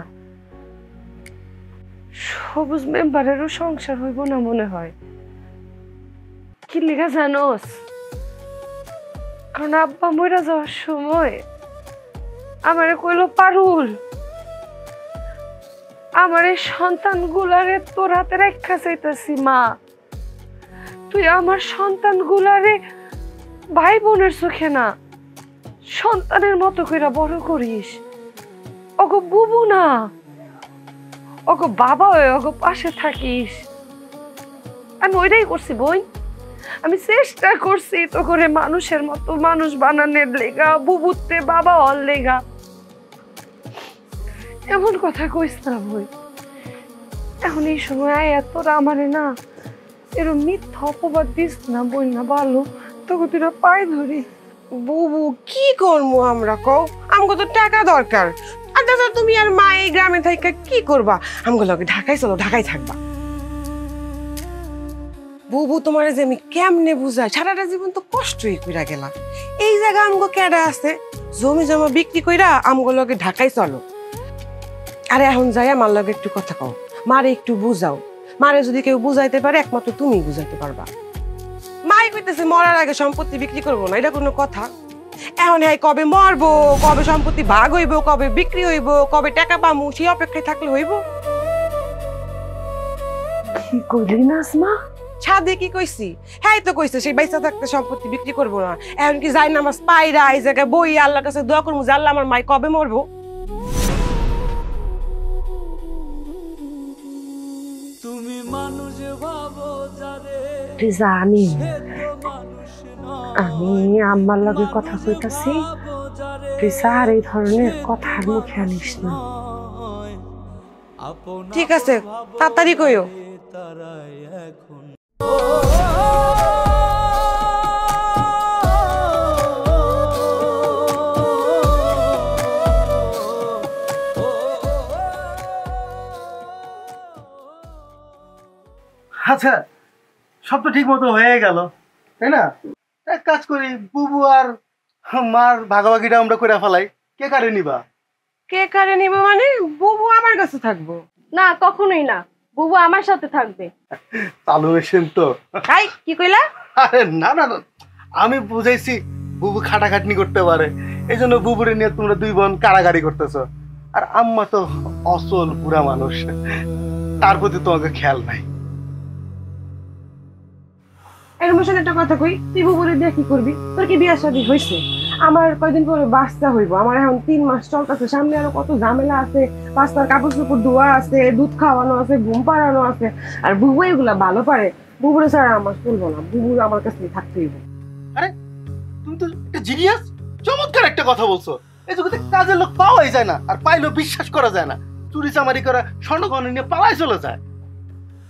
সবুজ মেম্বারেরও সংসার হইব না মনে হয়। কি লেখা জানোস? কারণ আব্বা মরে যাওয়ার সময় আমারে কইলো, পারুল আমার এই সন্তান গুলারে তোর হাতে রেখা চাইতাছি মা, তুই আমার সন্তান গুলারে ভাই বোনের চোখে না সন্তানের মতো করে বড় করিস। ওগো বুবু না, ওগো বাবা হয়ে ওগো পাশে থাকিস। আমি ওইটাই করছি বই, আমি চেষ্টা করছি তো করে মানুষের মতো মানুষ বানানোর লেগা, বুবুতে বাবা হল লেগা। এমন কথা কইস না বই, এখন এই সময় তোরা আমারে না এরকম মিথ্যা অপবাদ দিস না বই না, ভালো তোকে তুই পায়ে ধরি। বুবু কি করবো আমরা, কও আমগো তো টাকা দরকার। আর দাদা তুমি আর মা এই গ্রামে থাইকা কি করবা? আমগো লগে ঢাকায় চলো, ঢাকায় থাকবা। বুবু তোমার যে আমি কেমনে বুঝাই, সারাটা জীবন তো কষ্টই কইরা গেলা। এই জায়গা আমগো কেডা আছে? জমি জমা বিক্রি কইরা আমগুলোকে ঢাকায় চলো। আরে এখন যাই আমার লগে একটু কথা কও, মারে একটু বুঝাও। মারে যদি কেউ বুঝাইতে পারে একমাত্র তুমি বুঝাইতে পারবা। মাই কইতেছে মরার আগে সম্পত্তি বিক্রি করবো না, এটা কোনো কথা? এখন হ্যাঁ কবে মরবো, কবে সম্পত্তি ভাগ হইব, কবে বিক্রি হইব, কবে টাকা পামু সেই অপেক্ষায় থাকলে হইব? কি করলি না আসমা? ছাদে কি কইছি? হ্যাঁ তো কইছে সেই বাইসা থাকতে সম্পত্তি বিক্রি করবো না। এখন কি যাই নামাজ পাইরা এই জায়গায় বই আল্লাহর কাছে দোয়া করবো যে আল্লাহ আমার মাই কবে মরবো? জানি আমি আম্মার লগে কথা কইতাছি, তুই স্যার এই ধরনের কথার মুখে আনিস না। ঠিক আছে, তাড়াতাড়ি কইও। আচ্ছা, সব তো ঠিক মতো হয়ে গেল, তাই না? এক কাজ করি, বুবু আর মার ভাগাভাগিটা আমরা করে ফেলাই। কে কারে নিবা? কে কারে নিব মানে? বুবু আমার কাছে থাকবো। না, কখনোই না, বুবু আমার সাথে থাকবে। চালু এসেন তো। তাই কি কইলা? আরে না না না, আমি বুঝাইছি বুবু খাটাখাটনি করতে পারে, এই জন্য বুবুরে নিয়ে তোমরা দুই বোন কারাগারি করতেছো। আর আম্মা তো অসল বুড়া মানুষ, তার প্রতি তোমাকে খেয়াল নাই। এর মশন একটা কথা কই, তুই বুবুরে দিয়ে কি করবি? তোর কি বিয়ে শাদী হয়েছে? আমার কয়দিন পরে বাচ্চা হইব, আমার এখন 3 মাস চলতেছে, সামনে আরো কত ঝামেলা আছে, বাচ্চার কাপড় চোপড় ধোয়া আছে, দুধ খাওয়ানো আছে, ঘুম পাড়ানো আছে। আর বুবু এগুলা ভালো পারে, বুবুরে ছাড়া আমার চলবো না, বুবুর আমার কাছে থাকতে হইব। আরে তুমি তো একটা জিনিয়াস, চমৎকার একটা কথা বলছো। এই জগতে কাজের লোক পাওয়াই যায় না, আর পাইলেও বিশ্বাস করা যায় না। চুরি চামারি করা, স্বর্ণগহনা নিয়ে পালাই চলে যায়।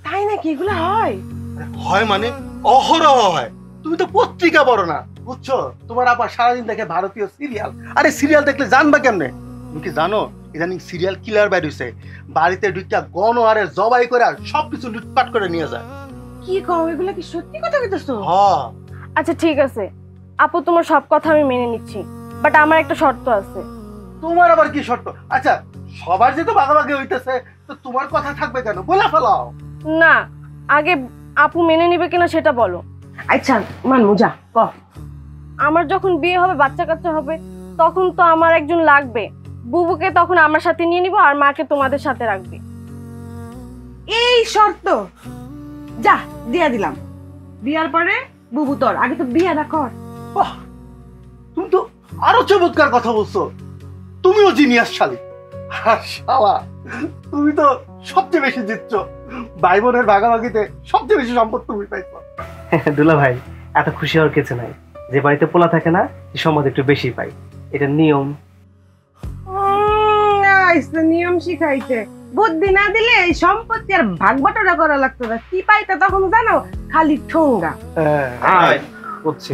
তাই নাকি? এগুলা হয়? হয় মানে অহরহ হয়। তুমি তো পত্রিকা পড়ো না, বুঝছো? তোমার আবার সারাদিন দেখে ভারতীয় সিরিয়াল। আরে সিরিয়াল দেখলে জানবা কেমনে? তুমি কি জানো ইদানিং সিরিয়াল কিলার বাইর হইছে, বাড়িতে ঢুকিয়া গণহারে জবাই করে সবকিছু লুটপাট করে নিয়ে যায়। কি কও, এগুলা কি সত্যি কথা কইতেছো? হ্যাঁ। আচ্ছা ঠিক আছে আপু, তোমার সব কথা আমি মেনে নিচ্ছি, বাট আমার একটা শর্ত আছে। তোমার আবার কি শর্ত? আচ্ছা, সবার যেহেতু ভাগাভাগি হইতেছে, তো তোমার কথা থাকবে কেন? বলে ফেলাও। না, আগে আপু মেনে নিবে কিনা সেটা বলো। আচ্ছা মানমু, যা ক। আমার যখন বিয়ে হবে, বাচ্চা কাচ্চা হবে, তখন তো আমার একজন লাগবে। বুবুকে তখন আমার সাথে নিয়ে নিব, আর মাকে তোমাদের সাথে রাখবে। এই শর্ত? যা দিয়া দিলাম। বিয়ার পরে বুবু তোর, আগে তো বিয়াটা কর। বাহ, তুমি তো আরো চমৎকার কথা বলছো। তুমিও জিনিয়াস শালী। আর শালা, তুমি তো সবচেয়ে বেশি জিতছো। ভাই বোনের ভাগাভাগিতে সবচেয়ে বেশি সম্পদ তুমি পাইছো। দুলা ভাই, এত খুশি হওয়ার কিছু নাই। যে বাড়িতে পোলা থাকে না, সে সম্পদ একটু বেশি পাই, এটা নিয়ম। নিয়ম শিখাইছে। বুদ্ধি না দিলে এই সম্পত্তি আর ভাগ বাটোয়ারা করা লাগতো না। কি পাইতে তখন জানো? খালি ঠোঙ্গা। হ্যাঁ, বুঝছি।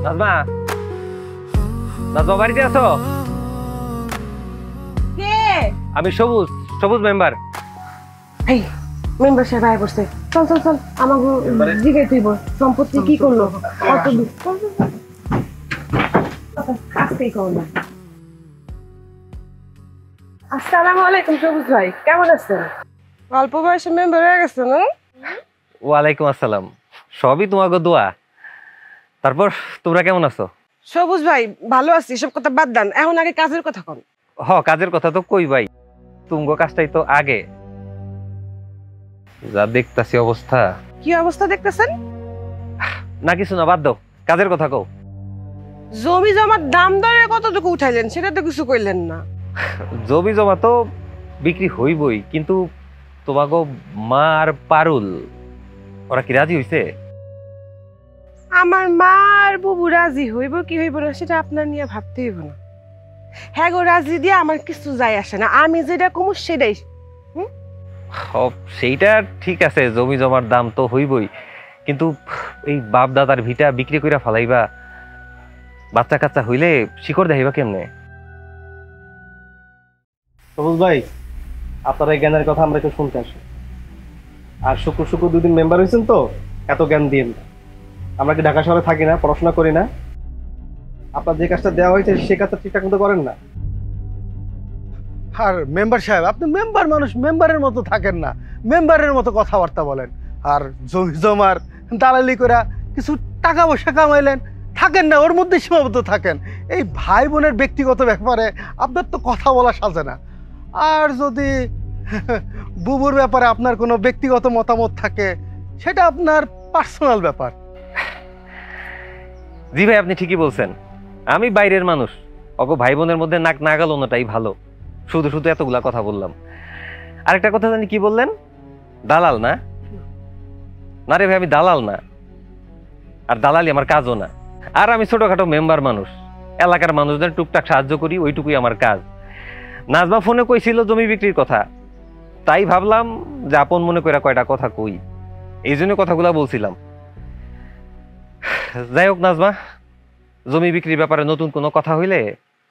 নাজমা, নাজমা বাড়িতে আছো? কে? আমি সবুজ, সবুজ মেম্বার। এই মেম্বার সাহেব আয় বসে। চল চল চল, আমাকে জিজ্ঞাসা তুইব সম্পত্তি কি করলো, কত দূর। আসতেই কর না। আসসালামু আলাইকুম সবুজ ভাই, কেমন আছেন? অল্প বয়সে মেম্বার হয়ে গেছে না? ওয়ালাইকুম আসসালাম। সবই তোমাকে দোয়া। তারপর তোমরা কেমন আছো? সবুজ ভাই ভালো আছি, এসব কথা বাদ দেন, এখন আগে কাজের কথা কন। কাজের কথা তো কই ভাই, তুমগো কাজটাই তো আগে। যা দেখতাছি অবস্থা। কি অবস্থা দেখতেছেন? না কিছু না, বাদ দাও, কাজের কথা কও। জমি জমার দাম দরে কতটুকু উঠাইলেন সেটা তো কিছু কইলেন না। জমি জমা তো বিক্রি হইবই, কিন্তু তোমাকে মা আর পারুল ওরা কি রাজি হইছে? আমার মা আর বুবু রাজি হইব কি হইব না সেটা আপনার নিয়ে ভাবতে হইব না। হ্যাঁ গো, রাজি দিয়ে আমার কিছু যায় আসে না, আমি যেটা কমু সেটাই। সেইটা ঠিক আছে, জমি জমার দাম তো হইবই, কিন্তু এই বাপ দাদার ভিটা বিক্রি কইরা ফালাইবা, বাচ্চা কাচ্চা হইলে শিকড় দেখাইবা কেমনে? সবুজ ভাই, আপনার এই জ্ঞানের কথা আমরা একটু শুনতে আসি। আর শুক্র শুক্র 2 দিন মেম্বার হয়েছেন তো এত জ্ঞান দিন। আমরা কি ঢাকা শহরে থাকি না, পড়াশোনা করি না? আপনার যে কাজটা দেওয়া হয়েছে সে কাজটা ঠিকঠাক মতো করেন না। আর মেম্বার সাহেব, আপনি মেম্বার মানুষ, মেম্বারের মতো থাকেন না, মেম্বারের মতো কথাবার্তা বলেন। আর জমি জমার দালালি করে কিছু টাকা পয়সা কামাইলেন, থাকেন না, ওর মধ্যে সীমাবদ্ধ থাকেন। এই ভাই বোনের ব্যক্তিগত ব্যাপারে আপনার তো কথা বলা সাজে না। আর যদি বুবুর ব্যাপারে আপনার কোনো ব্যক্তিগত মতামত থাকে সেটা আপনার পার্সোনাল ব্যাপার। জি ভাই, আপনি ঠিকই বলছেন, আমি বাইরের মানুষ, অগো ভাই বোনের মধ্যে নাক নাগালোনাটাই ভালো। শুধু শুধু এতগুলা কথা বললাম। আরেকটা কথা জানি কি বললেন, দালাল না? না রে ভাই, আমি দালাল না, আর দালালি আমার কাজও না। আর আমি ছোটখাটো মেম্বার মানুষ, এলাকার মানুষদের টুকটাক সাহায্য করি, ওইটুকুই আমার কাজ। নাজমা ফোনে কইছিল জমি বিক্রির কথা, তাই ভাবলাম যে আপন মনে কইরা কয়টা কথা কই, এই জন্য কথাগুলা বলছিলাম। যাই হোক নাজমা, জমি বিক্রির ব্যাপারে নতুন কোনো কথা হইলে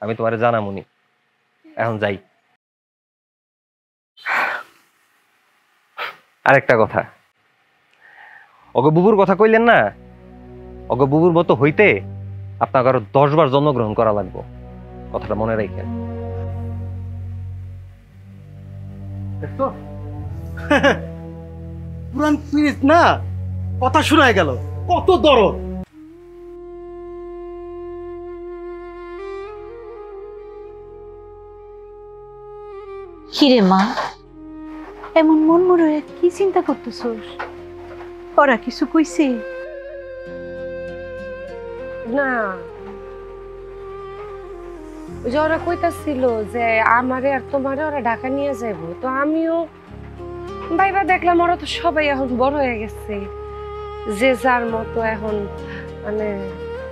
আমি তোমারে জানামুনি। এখন যাই। আরেকটা কথা, অগ বুবুর কথা কইলেন না, অগ বুবুর মতো হইতে আপনাকে আরো 10 বার জন্মগ্রহণ করা লাগবে, কথাটা মনে রাখেন। দেখছো পুরান পিরিত না, কথা শোনায় গেল, কত দরদ। কিরে মা, এমন মন মরে কি চিন্তা করতেছস? ওরা কিছু কইছে? না, ওই যে ওরা কইতাছিল যে আমারে আর তোমারে ওরা ঢাকা নিয়ে যাইবো, তো আমিও ভাইবা দেখলাম ওরা তো সবাই এখন বড় হয়ে গেছে, যে যার মতো এখন মানে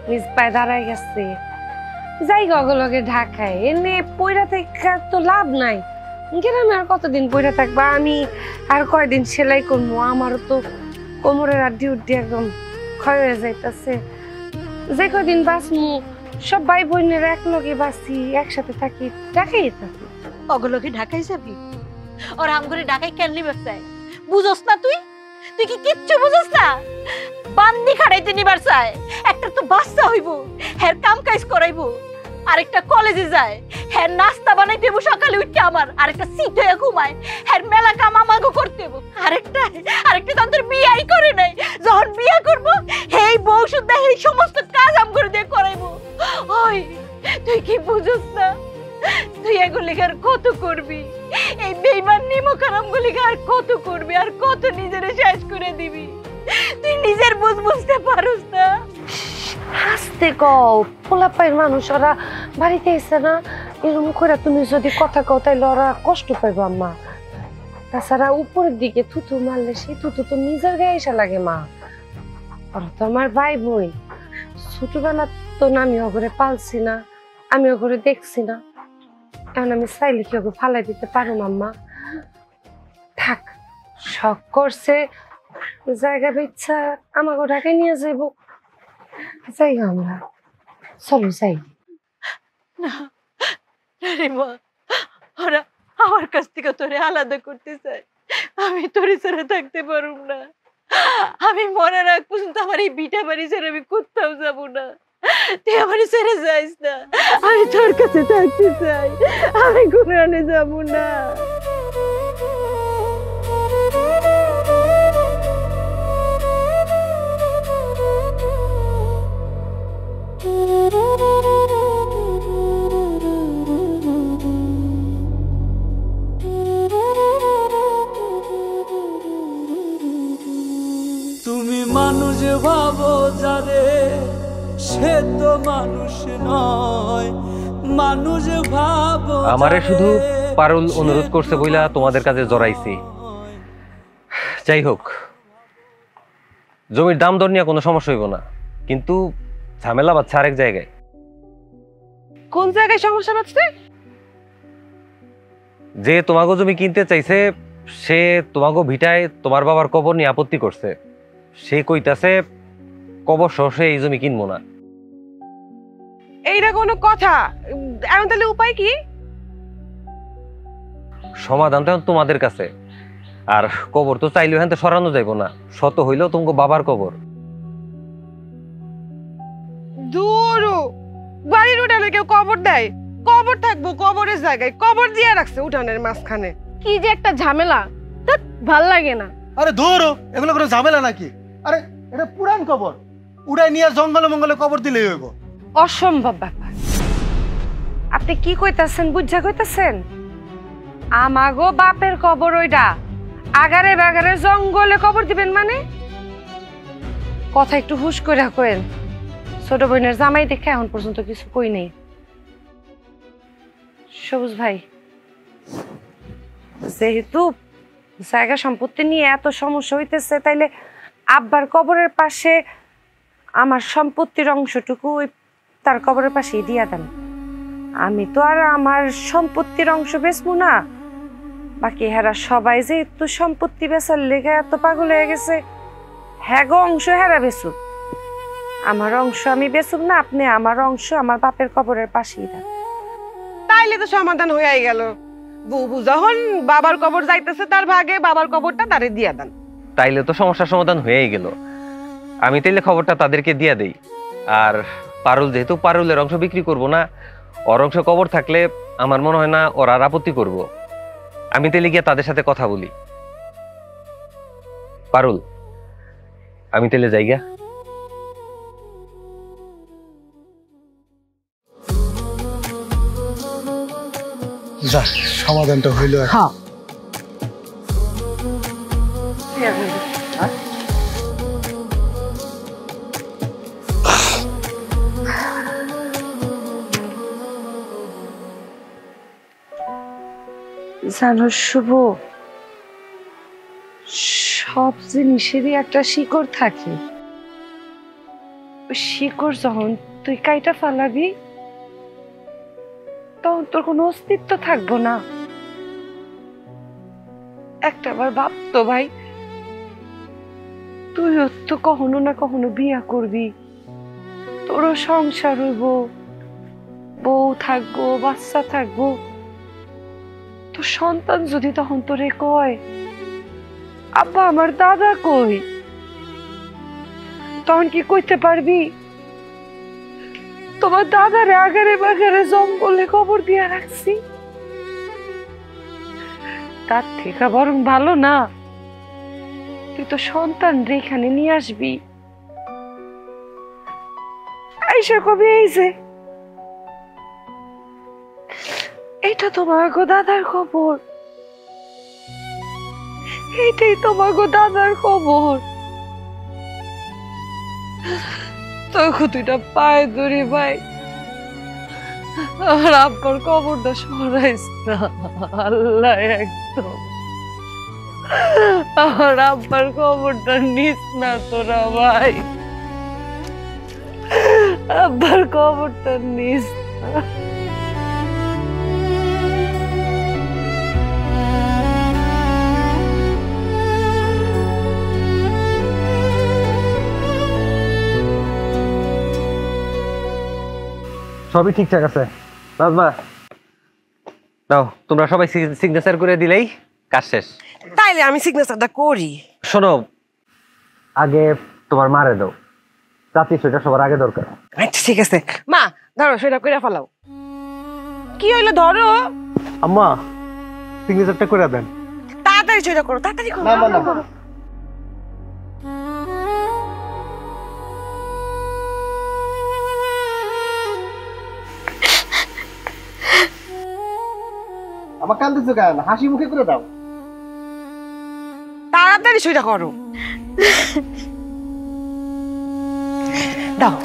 নিজ পায়ে দাঁড়ায় গেছে। যাই গলগে ঢাকায়, এনে পয়রা থেকে তো লাভ নাই, গ্রামে আর কতদিন পয়রা থাকবা? আমি আর কয়দিন সেলাই করবো, আমারও তো কোমরের আড্ডি উড্ডি একদম ক্ষয় হয়ে যাইতেছে। যে কদিন বাঁচমু সব ভাই বোনের এক লগে বাঁচি, একসাথে থাকি, ঢাকাই থাকি। অগলকে ঢাকাই যাবি? ওর আমগরে ঢাকায় কেন নিবে চাই? বুঝোস না তুই? তুই কি কিচ্ছু বুঝোস না? বান্দি খাড়াইতে নিবার চায়, একটা তো বাচ্চা হইব, হ্যার কাম কাজ করাইবো, আরেকটা কলেজে যায়, হ্যার নাস্তা বানাইতে হইব সকালে উঠতে আমার, আরেকটা সিট হয়ে ঘুমায়, হ্যার মেলা কাম আমাকে করতে হইব, আরেকটা তন্ত্র বিয়াই করে নাই, যখন বিয়া করবো হেই বউ শুদ্ধা এই সমস্ত কাজ আম করে দিয়ে করাইবো। ওই তুই কি বুঝোস না? তুই এগুলি আর কত করবি? এই বেঈমান নিমখারাম গুলি আর কত করবি, আর কত নিজেরে শেষ করে দিবি? তুই নিজের বুঝ বুঝতে পারোস না? হাসতে কও, পোলাপাইয়ের মানুষ, ওরা বাড়িতে এসে না এরকম করে তুমি যদি কথা কও তাইলে ওরা কষ্ট পাইবো আম্মা। তাছাড়া উপরের দিকে থুতু মারলে সেই থুতু তো নিজের গায়ে এসে লাগে মা। ওরা তো আমার ভাই বোন, ছোটবেলা তো না আমি ওগরে পালছি না, আমি ওগরে দেখছি না, এখন আমি চাইলে কি ওকে ফালাই দিতে পারো আম্মা? থাক, শখ করছে জায়গা বেচ্ছা আমাকে ঢাকায় নিয়ে যাইব, যাই আমরা, চলো যাই। না রে মা, ওরা আমার কাছ থেকে তোরে আলাদা করতে চায়, আমি তোরে ছাড়া থাকতে পারব না। আমি মনে রাখ পর্যন্ত আমার এই বিটা বাড়ি ছেড়ে আমি কোথাও যাবো না। তুই আমার ছেড়ে যাইস না, আমি তোর কাছে থাকতে চাই, আমি কোরআনে যাবো না। তুমি মানুষ ভাবো যারে, সে তো মানুষ নয়, মানুষ ভাবো। আমারে শুধু পারুল অনুরোধ করছে বইলা তোমাদের কাছে জড়াইছি। যাই হোক, জমির দাম দর নিয়ে কোনো সমস্যা হইব না, কিন্তু ঝামেলা বাচ্চা আরেক জায়গায়। কোন জায়গায় সমস্যা হচ্ছে? যে তোমাকে জমি কিনতে চাইছে সে তোমাকে ভিটায় তোমার বাবার কবর নিয়ে আপত্তি করছে। সে কইতাছে কবর সহ সে এই জমি কিনবো না। এইটা কোনো কথা? এখন তাহলে উপায় কি? সমাধান তো এখন তোমাদের কাছে। আর কবর তো চাইলেও এখান থেকে সরানো যাইব না, শত হইলেও তোমাকে বাবার কবর। দূর বাড়ির উঠানে কেউ কবর দেয়? কবর থাকবো কবরের জায়গায়, কবর দিয়ে রাখছে উঠানের মাঝখানে। কি যে একটা ঝামেলা, ধ্যাৎ, ভাল লাগে না। আরে ধরো, এগুলো কোনো ঝামেলা নাকি? আরে এটা পুরান কবর, উড়াই নিয়ে জঙ্গলে মঙ্গলে কবর দিলেই হইব। অসম্ভব ব্যাপার। আপনি কি কইতাছেন? বুঝা কইতাছেন? আমাগো বাপের কবর ওইটা, আগারে বাগারে জঙ্গলে কবর দিবেন মানে? কথা একটু হুশ করে কইেন। ছোট বোনের জামাই দেখে এখন পর্যন্ত কিছু কই নেই। সবুজ ভাই, যেহেতু জায়গা সম্পত্তি নিয়ে এত সমস্যা হইতেছে, তাইলে আব্বার কবরের পাশে আমার সম্পত্তির অংশটুকু তার কবরের পাশেই দিয়া দেন। আমি তো আর আমার সম্পত্তির অংশ বেচবো না। বাকি হেরা সবাই যেহেতু সম্পত্তি বেচার লেগে এত পাগল হয়ে গেছে, হ্যাগো অংশ হেরা বেচুক, আমার অংশ আমি বেচুক না। আপনি আমার অংশ আমার বাপের কবরের পাশেই দেন। তাইলে তো সমাধান হয়ে গেল। বুবু যখন বাবার কবর যাইতেছে তার ভাগে, বাবার কবরটা তারে দিয়া দেন। তাইলে তো সমস্যার সমাধান হয়েই গেল। আমি তাইলে খবরটা তাদেরকে দিয়া দেই। আর পারুল যেহেতু পারুলের অংশ বিক্রি করব না, ওর অংশ কবর থাকলে আমার মনে হয় না ওরা আর আপত্তি করব। আমি তাইলে গিয়ে তাদের সাথে কথা বলি। পারুল, আমি তাইলে যাই গা। যা, সমাধানটা হইল। হ্যাঁ, জানো শুভ, সব জিনিসেরই একটা শিকড় থাকে। শিকড় যখন তুই কাইটা ফালাবি তখন তোর কোনো অস্তিত্ব থাকবো না। একটাবার ভাবতো ভাই, তুইও তো কখনো না কখনো বিয়া করবি, তোরও সংসার হইব, বউ থাকবো, বাচ্চা থাকবো। তোর সন্তান যদি তখন তোরে কয় আব্বা আমার দাদা কই, তখন কি কইতে পারবি তোমার দাদারে আগারে বাগারে জঙ্গলে কবর দিয়া রাখছি? তার থেকে বরং ভালো না তুই তো সন্তান রে এখানে নিয়ে আসবি, আইসা কবি এই যে এটা তোমার গো দাদার খবর, এইটাই তোমার গো দাদার খবর। তখন দুইটা পায়ে ধরে ভাই আর আব্বার কবরটা সরাইস না। আল্লাহ একদম আমার আব্বার কবরটা নিস না তোরা ভাই, আব্বার কবরটা নিস না। সবই ঠিকঠাক আছে। নাজমা, নাও তোমরা সবাই সিগনেচার করে দিলেই কাজ শেষ। তাইলে আমি সিগনেচারটা করি। শোনো, আগে তোমার মারে দাও, চাচি সেটা সবার আগে দরকার। আচ্ছা ঠিক আছে মা, ধরো সেটা করে ফেলাও। কি হইলো? ধরো আম্মা, সিগনেচারটা করে দেন। তাড়াতাড়ি সেটা করো, তাড়াতাড়ি করো। আমার কান্দিছো কেন? হাসি মুখে করে দাও। তাড়াতাড়ি সেটা করো, দাও।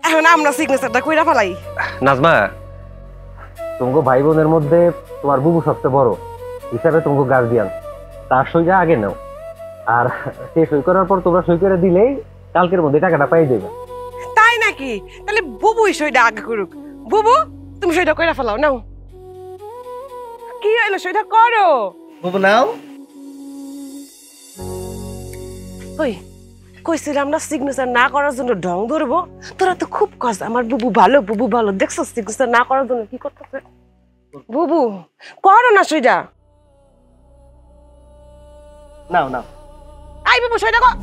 এখন আমরা সিগনেচারটা কইরা ফেলাই। নাজমা, তোমাকে ভাই বোনের মধ্যে তোমার বুবু সবচেয়ে বড় হিসাবে তোমাকে গার্ডিয়ান, তার সইটা আগে নাও। আর সে সই করার পর তোমরা সই করে দিলেই কালকের মধ্যে টাকাটা পাই দেবে। তাই নাকি? তাহলে বুবু সেটা আগে করুক। বুবু তুমি সেটা কইরা ফেলাও নাও। কি হইলো সেটা করো। বুবু নাও। ওই কইছিলাম না সিগনেচার না করার জন্য ঢং ধরবো। তোরা তো খুব কস আমার বুবু ভালো দেখছো সিগনেচার না করার জন্য কি করতেছে। বুবু করো না সেটা। নাও নাও। আই বুবু সেটা কর।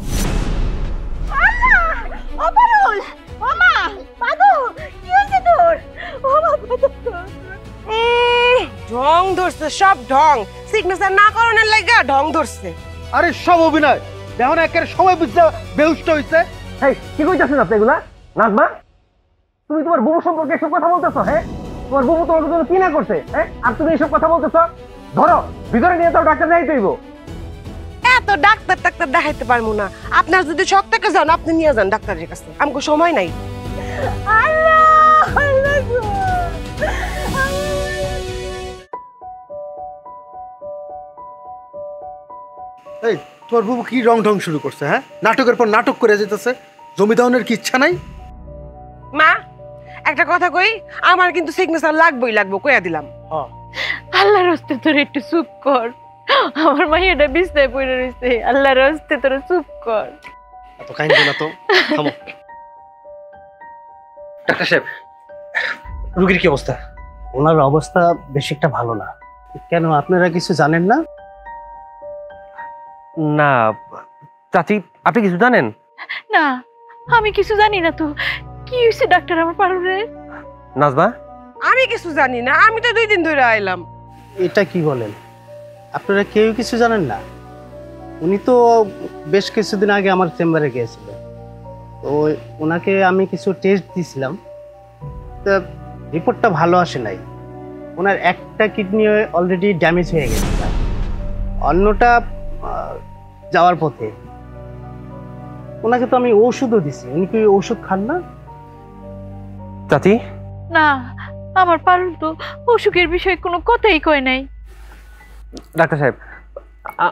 ও পারুল, ও মা, পাদু, কি হইছে তোর? ও মা, পাদু। ঢং ধরছে, সব ঢং। সিগনেচার না করানোর লাগা ঢং ধরছে। আরে সব অভিনয়, দেখো না একের সময় বুঝতে বেহুশটা হইছে। এই কি কইতাছেন আপনি এগুলা? নাজমা, তুমি তোমার বুবু সম্পর্কে এসব কথা বলতেছো? হ্যাঁ, তোমার বুবু তোমার জন্য কি না করছে? হ্যাঁ, আর তুমি এসব কথা বলতেছো? ধরো ভিতরে নিয়ে যাও, ডাক্তার দেখাইতে হইব। এত ডাক্তার দেখাইতে পারবো না। আপনার যদি শখ থেকে যান আপনি নিয়ে যান ডাক্তারের কাছে, আমাকে সময় নাই। এই তোমার বুবু কি রং ঢং শুরু করছে? হ্যাঁ, নাটকের পর নাটক করে যেতেছে। জমি দাওনের কি ইচ্ছা নাই? মা একটা কথা কই, আমার কিন্তু সিগনেচার লাগবেই কইয়া দিলাম। আল্লাহর হস্তে তোর একটু চুপ কর। আমার মাইয়াটা বিছনায় পড়ে রইছে। আল্লাহর হস্তে তোর চুপ কর। এত কাইন্দ না তো, থামো। ডাক্তার সাহেব, রোগীর কি অবস্থা? ওনার অবস্থা বেশি একটা ভালো না। কেন, আপনারা কিছু জানেন না? না চাচি, আপনি কিছু জানেন? না, আমি কিছু জানি না তো। কি হইছে ডাক্তার আমার পারুরে? নাজমা, আমি কিছু জানি না, আমি তো 2 দিন ধরে আইলাম। এটা কি বলেন? আপনারা কেউ কিছু জানেন না? উনি তো বেশ কিছুদিন আগে আমার চেম্বারে গিয়েছিলেন। তো ওনাকে আমি কিছু টেস্ট দিয়েছিলাম, তা রিপোর্টটা ভালো আসে নাই। ওনার একটা কিডনি অলরেডি ড্যামেজ হয়ে গেছে, অন্যটা যাওয়ার পথে। ওনাকে তো আমি ওষুধও দিছি, উনি কি ওষুধ খান না? চাচি, না, আমার পারুল তো অসুখের বিষয়ে কোনো কথাই কয় নাই। ডাক্তার সাহেব,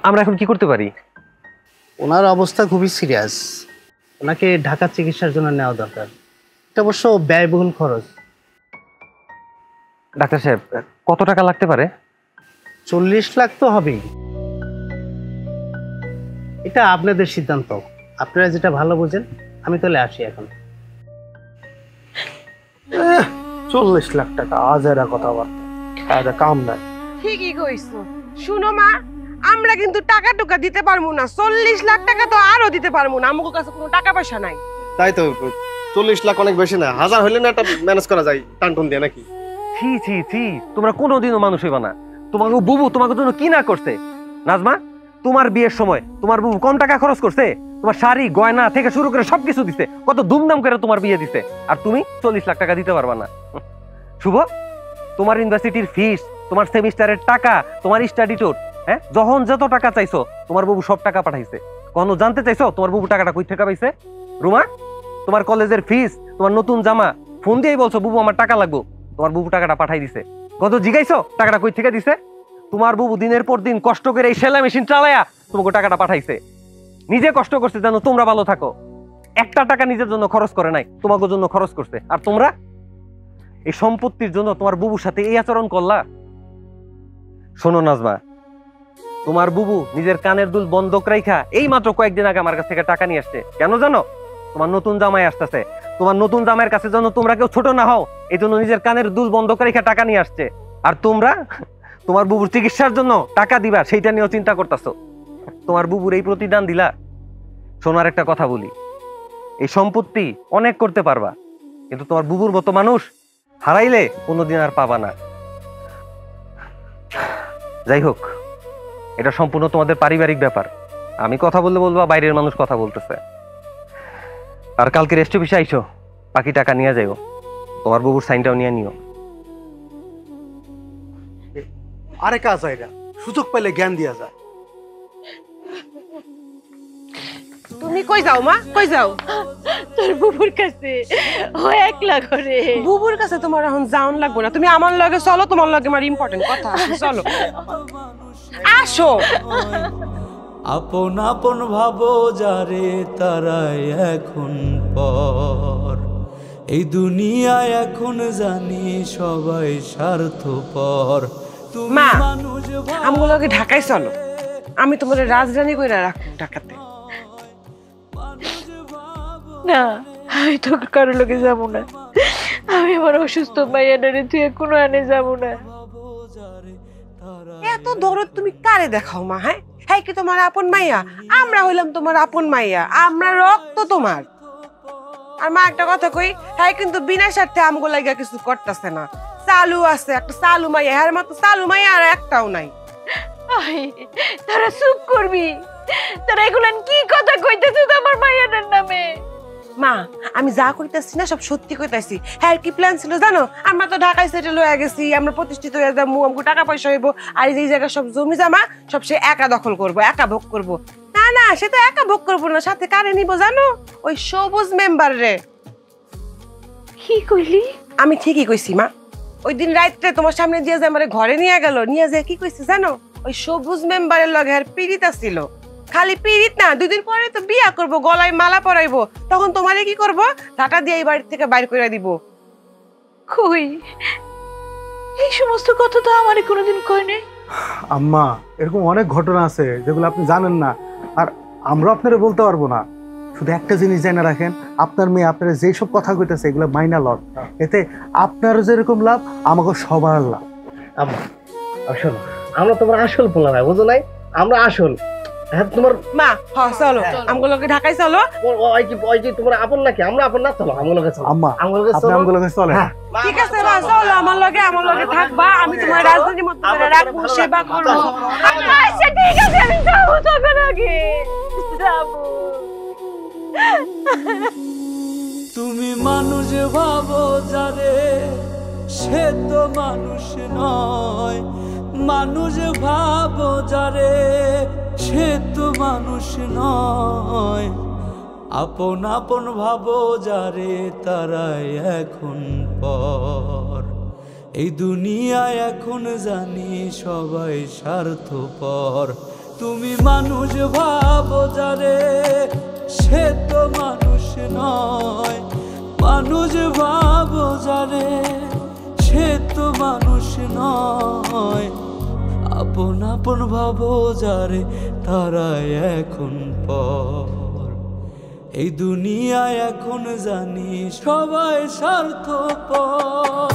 আমরা এখন কি করতে পারি? ওনার অবস্থা খুবই সিরিয়াস, ওনাকে ঢাকা চিকিৎসার জন্য নেওয়া দরকার। এটা অবশ্য ব্যয়বহুল খরচ। ডাক্তার সাহেব, কত টাকা লাগতে পারে? 40 লাখ তো হবেই। এটা আপনাদের সিদ্ধান্ত, আপনারা যেটা ভালো বোঝেন। আমি তাহলে আসি এখন। 40 লাখ টাকা আজেরা কথাবার্তা, কাম নাই। ঠিকই কইছো। শুনো মা, আমরা কিন্তু টাকা টুকা দিতে পারবো না। 40 লাখ টাকা তো আরো দিতে পারবো না, আমার কাছে কোনো টাকা পয়সা নাই। তাই তো, 40 লাখ অনেক বেশি না, 1000 হইলে না এটা ম্যানেজ করা যায় টানটুন দিয়ে নাকি? ছি ছি ছি, তোমরা কোনোদিনও মানুষ হইবা না। তোমাকে বুবু তোমাকে জন্য কি না করছে? নাজমা, তোমার বিয়ের সময় তোমার বুবু কম টাকা খরচ করছে? তোমার শাড়ি গয়না থেকে শুরু করে সবকিছু দিছে, কত ধুমধাম করে তোমার বিয়ে দিছে, আর তুমি 40 লাখ টাকা দিতে পারবা না? শুভ, তোমার ইউনিভার্সিটির ফিস, তোমার সেমিস্টারের টাকা, তোমার স্টাডি ট্যুর, হ্যাঁ, যখন যত টাকা চাইছো তোমার বুবু সব টাকা পাঠাইছে। কোনো জানতে চাইছো তোমার বুবু টাকাটা কই থেকে পাইছে? রুমা, তোমার কলেজের ফিস, তোমার নতুন জামা, ফোন দিয়েই বলছো বুবু আমার টাকা লাগবে, তোমার বুবু টাকাটা পাঠাই দিছে। কত জিগাইছো টাকাটা কই থেকে দিছে? তোমার বুবু দিনের পর দিন কষ্ট করে এই সেলাই মেশিন চালায়া তোমাকে টাকাটা পাঠাইছে। নিজে কষ্ট করছে জানো তোমরা ভালো থাকো, একটা টাকা নিজের জন্য খরচ করে নাই, তোমাকে জন্য খরচ করছে। আর তোমরা এই সম্পত্তির জন্য তোমার বুবুর সাথে এই আচরণ করলা। শোনো নাজমা, তোমার বুবু নিজের কানের দুল বন্ধক রাইখা এই মাত্র কয়েকদিন আগে আমার কাছ থেকে টাকা নিয়ে আসছে। কেন জানো? তোমার নতুন জামাই আসতেছে, তোমার নতুন জামাইয়ের কাছে যেন তোমরা কেউ ছোট না হও, এই জন্য নিজের কানের দুল বন্ধক রাইখা টাকা নিয়ে আসছে। আর তোমরা তোমার বুবুর চিকিৎসার জন্য টাকা দিবা সেইটা নিয়েও চিন্তা করতেছো। তোমার বুবুর এই প্রতিদান দিলা। শোনার একটা কথা বলি, এই সম্পত্তি অনেক করতে পারবা, কিন্তু তোমার বুবুর মতো মানুষ হারাইলে কোনোদিন আর পাবা না। যাই হোক, এটা সম্পূর্ণ তোমাদের পারিবারিক ব্যাপার। আমি কথা বললে বলবা বাইরের মানুষ কথা বলতেছে। আর কালকে রেস্ট অফিসে আইসো, বাকি টাকা নিয়ে যাইও, তোমার বুবুর সাইনটাও নিয়ে নিও। আরে কাজ আইরা সুযোগ পেলে জ্ঞান দিয়া যায়। তুমি কই যাও মা, কই যাও? তোর বুবুর কাছে, ও একলা করে। বুবুর কাছে তোমার এখন যাওন লাগবে না, তুমি আমার লগে চলো, তোমার লগে আমার ইম্পর্টেন্ট কথা আছে, চলো। আসো। আপন আপন ভাবো যারে তারাই এখন পর। এই দুনিয়ায় এখন জানি সবাই স্বার্থপর। তুমি মা, মানুষ আমগুলোকে ঢাকায় চলো, আমি তোমার রাজধানী কইরা রাখবো ঢাকাতে। না, আমি তো কারোর লোকে যাবো না। আমি আমার অসুস্থ মাইয়াটারে তুই কোনো আনে যাবো না। এত দরদ তুমি কারে দেখাও মা? হ্যাঁ হ্যাঁ, কি তোমার আপন মাইয়া? আমরা হইলাম তোমার আপন মাইয়া, আমরা রক্ত তোমার। আর মা একটা কথা কই, হ্যাঁ কিন্তু বিনা স্বার্থে আমগো লাগা কিছু করতেছে না। চালু আছে একটা চালু মাইয়া, হ্যাঁ মতো চালু মাইয়া আর একটাও নাই। তারা চুপ করবি, তারা এগুলান কি কথা কইতেছে আমার মাইয়াটার নামে? মা, আমি যা কইতাছি না সব সত্যি কইতাছি। হ্যাঁ কি প্ল্যান ছিল জানো? আমরা তো ঢাকায় সেটেল হয়ে গেছি, আমরা প্রতিষ্ঠিত হয়ে যাবো, আমগো টাকা পয়সা হইব, আর এই জায়গা সব জমি জমা সব সে একা দখল করব, একা ভোগ করব। না না, সে তো একা ভোগ করবো না, সাথে কারে নিব জানো? ওই সবুজ মেম্বার রে। কি কইলি? আমি ঠিকই কইছি মা। ওই দিন রাইতে তোমার সামনে দিয়ে যে আমারে ঘরে নিয়ে গেল, নিয়ে যে কি কইছে জানো? ওই সবুজ মেম্বারের লগে আর পীড়িত ছিল। খালি পীড়িত না, 2 দিন পরে তো বিয়া করব, গলায় মালা পরাইবো, তখন তোমারে কি করব? ঢাকা দিয়ে এই বাড়ি থেকে বাইর করে দিব। কই, এই সমস্ত কথা তো আমারে কোনোদিন কই নাই। আম্মা, এরকম অনেক ঘটনা আছে যেগুলো আপনি জানেন না, আর আমরা আপনারা বলতে পারবো না। শুধু একটা জিনিস জেনে রাখেন, আপনার মেয়ে আপনারা যেসব কথা কইতেছে এগুলো মাইনা লন, এতে আপনারও যেরকম লাভ আমাকে সবার লাভ। আম্মা আসল, আমরা তোমার আসল পোলা নাই, বুঝো নাই? আমরা আসল। হ্যাঁ তোমার মা, হ্যাঁ চলো আমগুলোকে ঢাকায় চলো। ওই যে তোমার আপন নাকি? আমরা আপন না, চলো আমগুলোকে চলো। আম্মা, আমগুলোকে আপনি চলো। আমগুলোকে চলেন। ঠিক আছে মা, চলো আমার লগে থাকবা, আমি তোমার রাজধানীর মধ্যে করে রাখবো, সেবা করবো। আচ্ছা ঠিক আছে, আমি যাবো তখন আগে যাবো। তুমি মানুষ ভাবো যারে সে তো মানুষ নয়, মানুষ ভাবো যারে সে তো মানুষ নয়। আপন আপন ভাবো যারে তারাই এখন পর। এই দুনিয়ায় এখন জানি সবাই স্বার্থপর। তুমি মানুষ ভাবো যারে সে তো মানুষ নয়, মানুষ ভাবো যারে সে তো মানুষ নয়। আপন আপন ভাবো যারে তারাই এখন পর। এই দুনিয়ায় এখন জানি সবাই স্বার্থপর।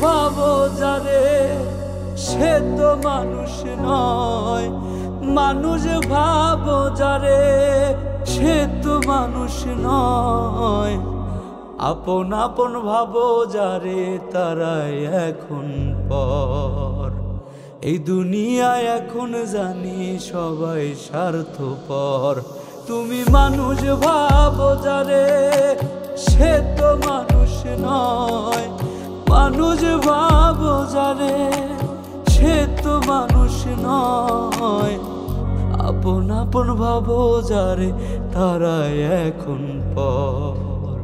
ভাবো যারে সে তো মানুষ নয়, মানুষ ভাবো যারে সে তো মানুষ নয়। আপন আপন ভাবো যারে তারাই এখন পর। এই দুনিয়ায় এখন জানি সবাই স্বার্থপর। তুমি মানুষ ভাবো যারে সে তো মানুষ নয়, মানুষ ভাবো যারে সে তো মানুষ নয়। আপন আপন ভাবো যারে তারাই এখন পর।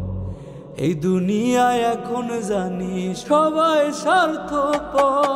এই দুনিয়ায় এখন জানি সবাই স্বার্থপর।